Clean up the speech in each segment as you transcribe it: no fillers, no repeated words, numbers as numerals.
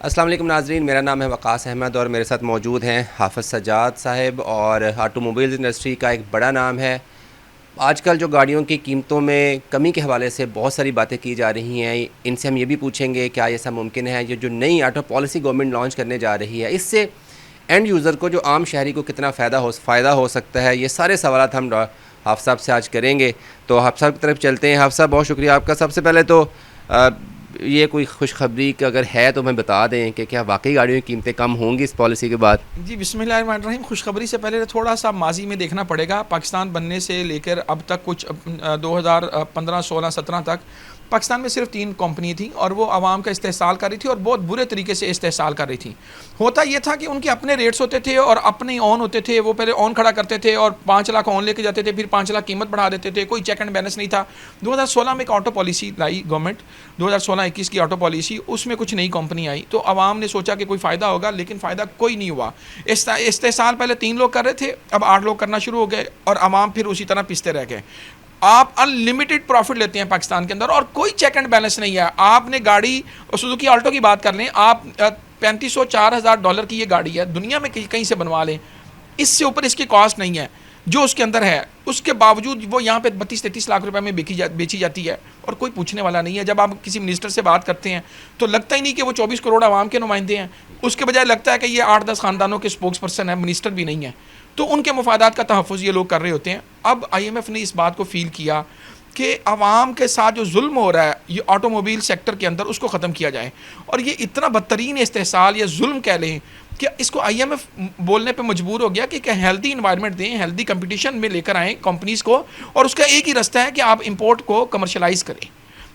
अस्सलाम वालेकुम नाज़रीन, मेरा नाम है वक़ास अहमद और मेरे साथ मौजूद हैं हाफ़िज़ सज्जाद साहिब। और ऑटोमोबाइल इंडस्ट्री का एक बड़ा नाम है। आजकल जो गाड़ियों की कीमतों में कमी के हवाले से बहुत सारी बातें की जा रही हैं। इनसे हम ये भी पूछेंगे क्या ऐसा मुमकिन है ये जो नई ऑटो पॉलिसी गवर्नमेंट लॉन्च करने जा रही है, इससे एंड यूज़र को, जो आम शहरी को कितना फ़ायदा हो सकता है। ये सारे सवालात हम हाफ़िज़ साहब से आज करेंगे। तो हाफ़िज़ साहब की तरफ चलते हैं। हाफ़िज़ साहब, बहुत शुक्रिया आपका। सबसे पहले तो ये कोई खुशखबरी कि अगर है तो हमें बता दें कि क्या वाकई गाड़ियों की कीमतें कम होंगी इस पॉलिसी के बाद? जी बिस्मिल्लाहिर्रहमानिर्रहीम। खुशखबरी से पहले थोड़ा सा माजी में देखना पड़ेगा। पाकिस्तान बनने से लेकर अब तक कुछ 2015, 16, 17 तक पाकिस्तान में सिर्फ 3 कंपनी थी और वो आवाम का इस्तेहसाल कर रही थी और बहुत बुरे तरीके से इस्तेहसाल कर रही थी। होता ये था कि उनके अपने रेट्स होते थे और अपने ऑन होते थे। वो पहले ऑन खड़ा करते थे और 5 लाख ऑन लेके जाते थे, फिर 5 लाख कीमत बढ़ा देते थे। कोई चेक एंड बैलेंस नहीं था। 2016 में एक ऑटो पॉलिसी लाई गवर्नमेंट, 2016-21 की ऑटो पॉलिसी। उसमें कुछ नई कंपनी आई तो आवाम ने सोचा कि कोई फ़ायदा होगा, लेकिन फ़ायदा कोई नहीं हुआ। इस्तेहसाल पहले 3 लोग कर रहे थे, अब 8 लोग करना शुरू हो गए और आवाम फिर उसी तरह पिसते रह गए। आप अनलिमिटेड प्रॉफिट लेते हैं पाकिस्तान के अंदर और कोई चेक एंड बैलेंस नहीं है। आपने गाड़ी, सुजुकी ऑल्टो की बात कर लें, आप 3500-4000 डॉलर की ये गाड़ी है, दुनिया में कहीं से बनवा लें, इससे ऊपर इसकी कॉस्ट नहीं है जो उसके अंदर है। उसके बावजूद वो यहाँ पे 32-33 लाख रुपए में बेची जाती है और कोई पूछने वाला नहीं है। जब आप किसी मिनिस्टर से बात करते हैं तो लगता ही नहीं कि वो 24 करोड़ आवाम के नुमाइंदे हैं। उसके बजाय लगता है कि ये 8-10 ख़ानदानों के स्पोक्स पर्सन है, मिनिस्टर भी नहीं है। तो उनके मफादात का तहफ़्फ़ुज़ ये लोग कर रहे होते हैं। अब IMF ने इस बात को फ़ील किया कि आवाम के साथ जो जुल्म हो रहा है ये ऑटोमोबाइल सेक्टर के अंदर, उसको ख़त्म किया जाए। और ये इतना बदतरीन इस्तेहसाल या जुल्म कह लें कि इसको IMF बोलने पे मजबूर हो गया कि हेल्दी इन्वायरमेंट दें, हेल्दी कंपटीशन में लेकर आएँ कंपनीज़ को, और उसका एक ही रास्ता है कि आप इंपोर्ट को कमर्शलाइज़ करें।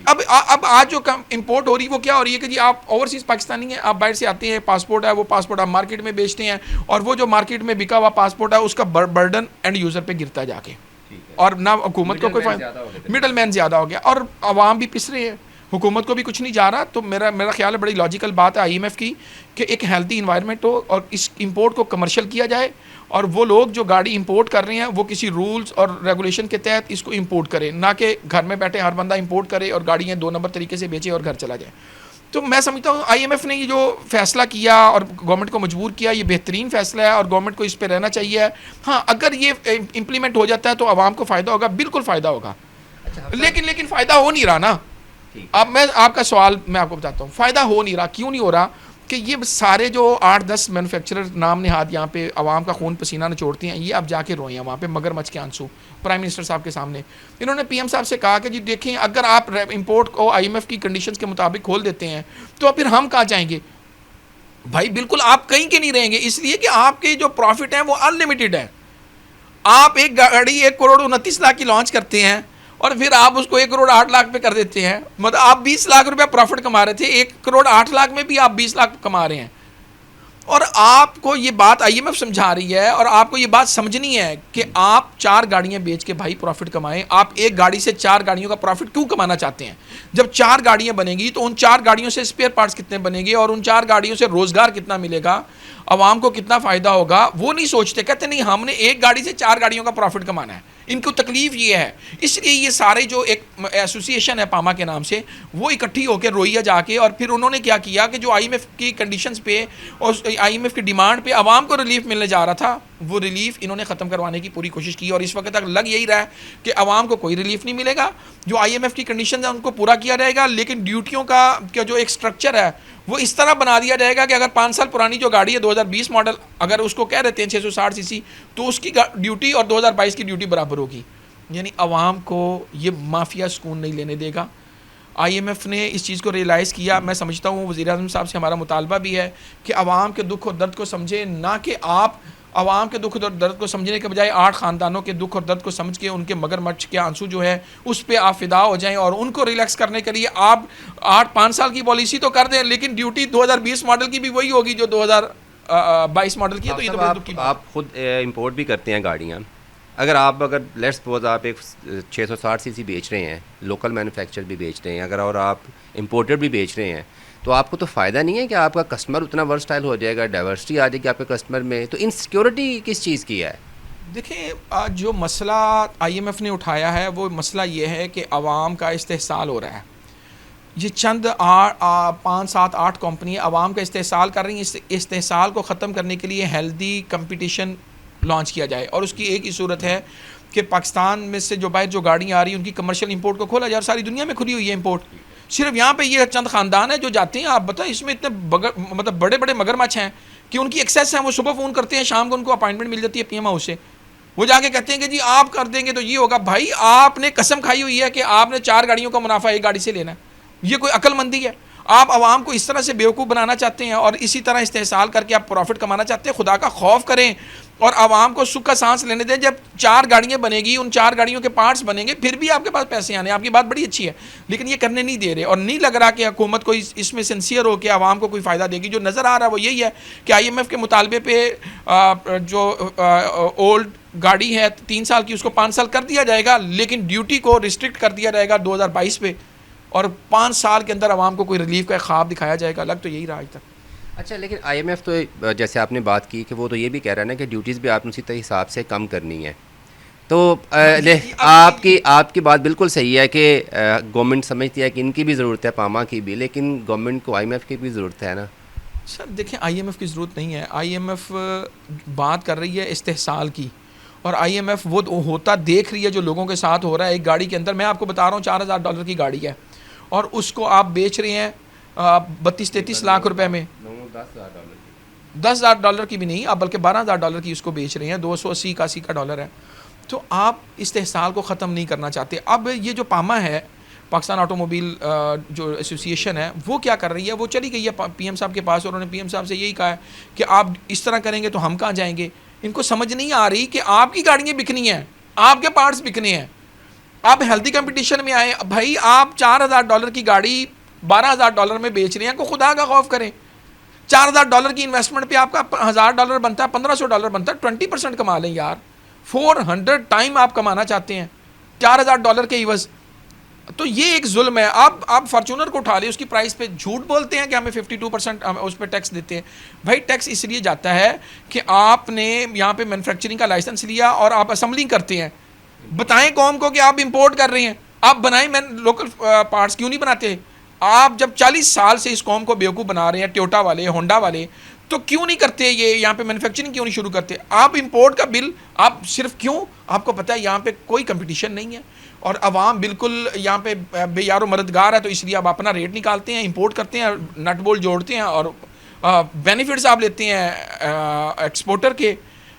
अब आज जो इंपोर्ट हो रही है वो क्या हो रही है कि जी आप ओवरसीज़ पाकिस्तानी हैं, आप बाहर से आते हैं, पासपोर्ट है, वो पासपोर्ट आप मार्केट में बेचते हैं और वो जो मार्केट में बिका हुआ पासपोर्ट है उसका बर्डन एंड यूज़र पे गिरता है जाके। और ना हुकूमत को कोई फायदा, मिडल मैन ज़्यादा हो गया और आवाम भी पिस रहे हैं, हुकूमत को भी कुछ नहीं जा रहा। तो मेरा ख्याल है बड़ी लॉजिकल बात है IMF की कि एक हेल्दी इन्वायरमेंट हो और इस इंपोर्ट को कमर्शियल किया जाए और वो लोग जो गाड़ी इंपोर्ट कर रहे हैं वो किसी रूल्स और रेगुलेशन के तहत इसको इंपोर्ट करें, ना कि घर में बैठे हर बंदा इंपोर्ट करे और गाड़ियाँ 2 नंबर तरीके से बेचे और घर चला जाए। तो मैं समझता हूँ IMF ने ये जो फैसला किया और गवर्नमेंट को मजबूर किया, ये बेहतरीन फैसला है और गवर्नमेंट को इस पर रहना चाहिए। हाँ, अगर ये इम्प्लीमेंट हो जाता है तो आवाम को फ़ायदा होगा, बिल्कुल फ़ायदा होगा। अच्छा, लेकिन फ़ायदा हो नहीं रहा ना। अब मैं आपका सवाल मैं आपको बताता हूँ, फ़ायदा हो नहीं रहा। क्यों नहीं हो रहा? कि ये सारे जो 8-10 मैन्युफैक्चरर नाम नेहाद यहाँ पे आवाम का खून पसीना निचोड़ते हैं, ये अब जाके रोए हैं वहाँ पे मगरमच्छ के आंसू प्राइम मिनिस्टर साहब के सामने। इन्होंने PM साहब से कहा कि जी देखें, अगर आप इंपोर्ट को IMF की कंडीशंस के मुताबिक खोल देते हैं तो फिर हम कहाँ जाएंगे? भाई बिल्कुल आप कहीं के नहीं रहेंगे, इसलिए कि आपके जो प्रॉफिट हैं वो अनलिमिटेड है। आप एक गाड़ी 1 करोड़ 29 लाख की लॉन्च करते हैं और फिर आप उसको 1 करोड़ 8 लाख पे कर देते हैं। मतलब आप 20 लाख रुपया प्रॉफिट कमा रहे थे, 1 करोड़ 8 लाख में भी आप 20 लाख कमा रहे हैं। और आपको ये बात IMF समझा रही है और आपको ये बात समझनी है कि आप 4 गाड़ियां बेच के भाई प्रॉफिट कमाएं। आप एक गाड़ी से 4 गाड़ियों का प्रॉफिट क्यों कमाना चाहते हैं? जब 4 गाड़ियां बनेगी तो उन 4 गाड़ियों से स्पेयर पार्ट्स कितने बनेंगे और उन 4 गाड़ियों से रोजगार कितना मिलेगा, आवाम को कितना फ़ायदा होगा, वो नहीं सोचते। कहते नहीं हमने एक गाड़ी से 4 गाड़ियों का प्रॉफिट कमाना है। इनको तकलीफ ये है, इसलिए ये सारे जो एक एसोसिएशन है पामा के नाम से, वो इकट्ठी होकर रोई है जाके। और फिर उन्होंने क्या किया कि जो IMF की कंडीशंस पे और IMF की डिमांड पे आवाम को रिलीफ मिलने जा रहा था, वो रिलीफ इन्होंने ख़त्म करवाने की पूरी कोशिश की। और इस वक्त तक लग यही रहा है कि आवाम को कोई रिलीफ नहीं मिलेगा। जो IMF की कंडीशन है उनको पूरा किया जाएगा, लेकिन ड्यूटियों का जो एक स्ट्रक्चर है वो इस तरह बना दिया जाएगा कि अगर 5 साल पुरानी जो गाड़ी है 2020 मॉडल, अगर उसको कह देते हैं 660 सीसी, तो उसकी ड्यूटी और 2022 की ड्यूटी बराबर होगी। यानी आवाम को ये माफिया सुकून नहीं लेने देगा। IMF ने इस चीज़ को रियलाइज़ किया। मैं समझता हूँ वज़ीर-ए-आज़म साहब से हमारा मुतालबा भी है कि आवाम के दुख और दर्द को समझे, ना कि आप आवाम के दुख और दर्द को समझने के बजाय 8 ख़ानदानों के दुख और दर्द को समझ के उनके मगरमच्छ के आंसू जो है उस पर आप फिदा हो जाएं और उनको रिलैक्स करने के लिए आप 5 साल की पॉलिसी तो कर दें, लेकिन ड्यूटी 2020 मॉडल की भी वही होगी जो 2022 मॉडल की है। तो ये तो बड़ी दुख की बात। आप खुद इंपोर्ट भी करते हैं गाड़ियाँ। अगर लेट्स सपोज आप एक 660 सीसी बेच रहे हैं, लोकल मैन्युफैक्चर भी बेच रहे हैं, अगर और आप इंपोर्टेड भी बेच रहे हैं, तो आपको तो फ़ायदा नहीं है कि आपका कस्टमर उतना वर्सटाइल हो जाएगा, डाइवर्सिटी आ जाएगी आपके कस्टमर में। तो इनसिक्योरिटी किस चीज़ की है? देखिए, आज जो मसला IMF ने उठाया है वो मसला ये है कि आवाम का इस्तेहसाल हो रहा है। ये चंद 5 7 8 कंपनी आवाम का इस्तेसाल कर रही हैं। इस इस्तेसाल को ख़त्म करने के लिए हेल्दी कंपटीशन लॉन्च किया जाए, और उसकी एक ही सूरत है कि पाकिस्तान में से जो बाहर जो गाड़ियाँ आ रही हैं उनकी कमर्शियल इंपोर्ट को खोला जाए। और सारी दुनिया में खुली हुई है इंपोर्ट, सिर्फ यहाँ पे ये चंद ख़ानदान है जो जाते हैं। आप बताएं, इसमें इतने मतलब बड़े बड़े मगरमच्छ हैं कि उनकी एक्सेस है, वो सुबह फ़ोन करते हैं, शाम को उनको अपॉइंटमेंट मिल जाती है PM हाउस से। वो जाके कहते हैं कि जी आप कर देंगे तो ये होगा। भाई आपने कसम खाई हुई है कि आपने 4 गाड़ियों का मुनाफा एक गाड़ी से लेना है, ये कोई अक्लमंदी है? आप आवाम को इस तरह से बेवकूफ़ बनाना चाहते हैं और इसी तरह इस्तेहसाल करके आप प्रॉफिट कमाना चाहते हैं। खुदा का खौफ करें और आवाम को सुख का सांस लेने दें। जब 4 गाड़ियाँ बनेगी, उन 4 गाड़ियों के पार्ट्स बनेंगे, फिर भी आपके पास पैसे आने। आपकी बात बड़ी अच्छी है, लेकिन ये करने नहीं दे रहे, और नहीं लग रहा कि हुकूमत को इसमें सिंसियर हो कि आवाम को कोई फ़ायदा देगी। जो नज़र आ रहा है वो यही है कि IMF के मुतालबे पे जो ओल्ड गाड़ी है 3 साल की, उसको 5 साल कर दिया जाएगा, लेकिन ड्यूटी को रिस्ट्रिक्ट कर दिया जाएगा 2022 पे, और 5 साल के अंदर आवाम को कोई रिलीफ का ख्वाब दिखाया जाएगा। लग तो यही रहा आज तक। अच्छा, लेकिन IMF तो जैसे आपने बात की कि वो तो ये भी कह रहा है ना कि ड्यूटीज़ भी आपने उसी हिसाब से कम करनी है। तो आपकी बात बिल्कुल सही है कि गवर्नमेंट समझती है कि इनकी भी ज़रूरत है, पामा की भी, लेकिन गवर्नमेंट को IMF की भी ज़रूरत है ना। सर देखें, IMF की ज़रूरत नहीं है। IMF बात कर रही है इस्तेहसाल की, और IMF वो होता देख रही है जो लोगों के साथ हो रहा है। एक गाड़ी के अंदर, मैं आपको बता रहा हूँ, $4000 की गाड़ी है और उसको आप बेच रहे हैं 32-33 लाख रुपए में। $10,000 की भी नहीं, आप बल्कि $12,000 की उसको बेच रहे हैं। 280 का डॉलर है। तो आप इस्तेहसाल को ख़त्म नहीं करना चाहते। अब ये जो पामा है, पाकिस्तान ऑटोमोबाइल जो एसोसिएशन है, वो क्या कर रही है, वो चली गई है PM साहब के पास, और उन्होंने PM साहब से यही कहा है कि आप इस तरह करेंगे तो हम कहाँ जाएंगे। इनको समझ नहीं आ रही कि आपकी गाड़ियाँ बिकनी हैं, आपके पार्ट्स बिकने हैं। आप हेल्दी कंपटीशन में आए। भाई आप $4,000 की गाड़ी $12,000 में बेच रहे हैं, को खुदा का खौफ करें। $4,000 की इन्वेस्टमेंट पे आपका $1,000 बनता है, $1,500 बनता है। 20% कमा लें यार। 400 टाइम आप कमाना चाहते हैं $4,000 के इवज। तो ये एक जुल्म है। आप फॉर्च्यूनर को उठा ले, उसकी प्राइस पे झूठ बोलते हैं कि हमें 52% उस पर टैक्स देते हैं। भाई टैक्स इसलिए जाता है कि आपने यहाँ पे मैन्युफैक्चरिंग का लाइसेंस लिया और आप असेंबलिंग करते हैं। बताएं कौम को कि आप इंपोर्ट कर रहे हैं। आप बनाएं, मैं लोकल पार्ट्स क्यों नहीं बनाते? आप जब 40 साल से इस कौम को बेवकूफ़ बना रहे हैं, टोयोटा वाले, होंडा वाले, तो क्यों नहीं करते ये यहाँ पे मैन्युफैक्चरिंग क्यों नहीं शुरू करते? आप इंपोर्ट का बिल आप सिर्फ क्यों? आपको पता है यहाँ पे कोई कंपटीशन नहीं है और अवाम बिल्कुल यहाँ पे बेयारो मददगार है, तो इसलिए आप अपना रेट निकालते हैं, इंपोर्ट करते हैं, नट बोल्ट जोड़ते हैं और बेनिफिट्स आप लेते हैं एक्सपोर्टर के,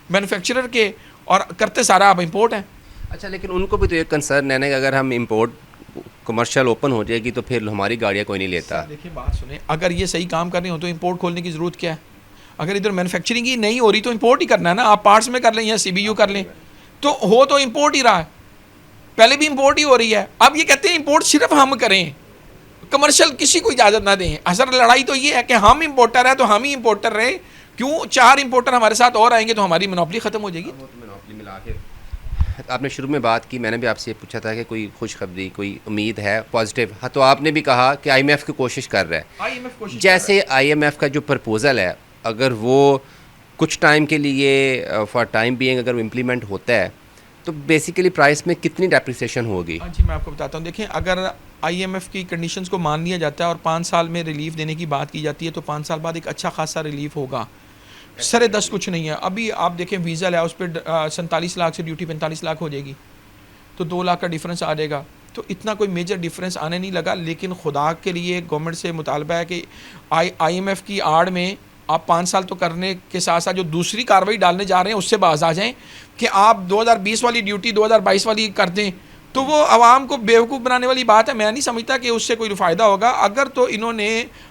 मैन्युफैक्चरर के, और करते सारा आप इंपोर्ट हैं। अच्छा, लेकिन उनको भी तो एक कंसर्न है ना कि अगर हम इंपोर्ट कमर्शियल ओपन हो जाएगी तो फिर हमारी गाड़ियाँ कोई नहीं लेता। देखिए बात सुने, अगर ये सही काम कर रहे हो तो इंपोर्ट खोलने की ज़रूरत क्या है? अगर इधर मैन्युफैक्चरिंग ही नहीं हो रही तो इंपोर्ट ही करना है ना। आप पार्ट्स में कर लें या CBU कर लें, तो इंपोर्ट ही रहा है। पहले भी इंपोर्ट ही हो रही है। अब ये कहते हैं इंपोर्ट सिर्फ हम करें, कमर्शियल किसी को इजाज़त ना दें। असल लड़ाई तो ये है कि हम इंपोर्टर हैं तो हम ही इंपोर्टर रहे। क्यों 4 इंपोर्टर हमारे साथ और आएंगे तो हमारी मोनोपोली ख़त्म हो जाएगी। आपने शुरू में बात की, मैंने भी आपसे पूछा था कि कोई खुशखबरी, कोई उम्मीद है पॉजिटिव। हाँ, तो आपने भी कहा कि IMF की कोशिश कर रहा है। जैसे IMF का जो प्रपोज़ल है, अगर वो कुछ टाइम के लिए फॉर टाइम बीइंग अगर वो इम्प्लीमेंट होता है तो बेसिकली प्राइस में कितनी डेप्रिसिएशन होगी? हाँ जी, मैं आपको बताता हूँ। देखें, अगर IMF की कंडीशंस को मान लिया जाता है और 5 साल में रिलीफ देने की बात की जाती है तो 5 साल बाद एक अच्छा खासा रिलीफ होगा। सरे 10 कुछ नहीं है। अभी आप देखें वीज़ा है, उस पर 47 लाख से ड्यूटी 45 लाख हो जाएगी, तो 2 लाख का डिफरेंस आ जाएगा। तो इतना कोई मेजर डिफरेंस आने नहीं लगा। लेकिन खुदा के लिए गवर्नमेंट से मुतालबा है कि IMF की आड़ में आप 5 साल तो करने के साथ साथ जो दूसरी कार्रवाई डालने जा रहे हैं उससे बाज आ जाएं कि आप 2020 वाली ड्यूटी 2022 वाली कर दें। तो वो आवाम को बेवकूफ़ बनाने वाली बात है। मैं नहीं समझता कि उससे कोई फ़ायदा होगा। अगर तो इन्होंने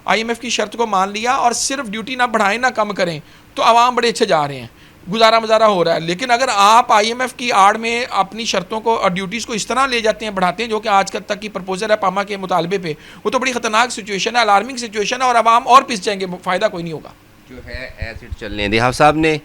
IMF की शर्त को मान लिया और सिर्फ ड्यूटी ना बढ़ाएं ना कम करें तो आवाम बड़े अच्छे जा रहे हैं, गुजारा मजारा हो रहा है। लेकिन अगर आप IMF की आड़ में अपनी शर्तों को और ड्यूटीज़ को इस तरह ले जाते हैं, बढ़ाते हैं, जो कि आज तक की प्रपोजल है पामा के मुतालबे पे, वो तो बड़ी ख़तरनाक सिचुएशन है, अलार्मिंग सिचुएशन है, और आवाम और पिस जाएंगे, फ़ायदा कोई नहीं होगा। जो है एसिड चलने दें। हाफ़ साहब ने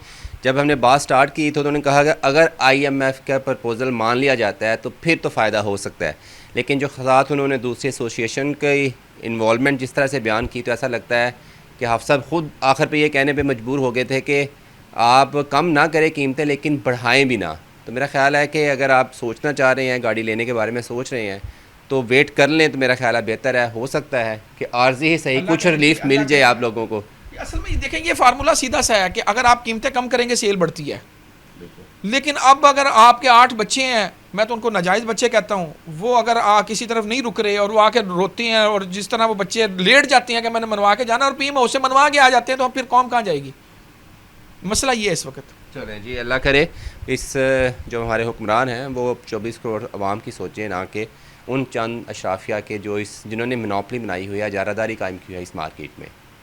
जब हमने बात स्टार्ट की तो उन्होंने कहा कि अगर IMF का प्रपोज़ल मान लिया जाता है तो फिर तो फ़ायदा हो सकता है, लेकिन जो साथ उन्होंने दूसरी एसोसिएशन की इन्वॉल्वमेंट जिस तरह से बयान की, तो ऐसा लगता है कि हाफ़ साहब ख़ुद आखिर पे ये कहने पे मजबूर हो गए थे कि आप कम ना करें कीमतें लेकिन बढ़ाएं भी ना। तो मेरा ख़्याल है कि अगर आप सोचना चाह रहे हैं, गाड़ी लेने के बारे में सोच रहे हैं, तो वेट कर लें तो मेरा ख्याल है बेहतर है। हो सकता है कि आर्जी ही सही अल्लाह कुछ करे, रिलीफ अल्लाह मिल जाए करे। आप लोगों को। असल में देखें, ये फार्मूला सीधा सा है कि अगर आप कीमतें कम करेंगे सेल बढ़ती है। लेकिन अब अगर आपके 8 बच्चे हैं, मैं तो उनको नाजायज़ बच्चे कहता हूँ, वो अगर किसी तरफ नहीं रुक रहे और वो आके रोते हैं और जिस तरह वो बच्चे लेट जाते हैं कि मैंने मनवा के जाना और पीएम उससे मनवा के आ जाते हैं, तो फिर कौम कहाँ जाएगी? मसला ये है इस वक्त। चलें जी, अल्लाह करे इस जो हमारे हुक्मरान हैं वो 24 करोड़ आवाम की सोचें, ना कि उन चंद अशराफिया के जो इस जिन्होंने मोनोपोली बनाई हुई है, इजारादारी कायम की है इस मार्केट में।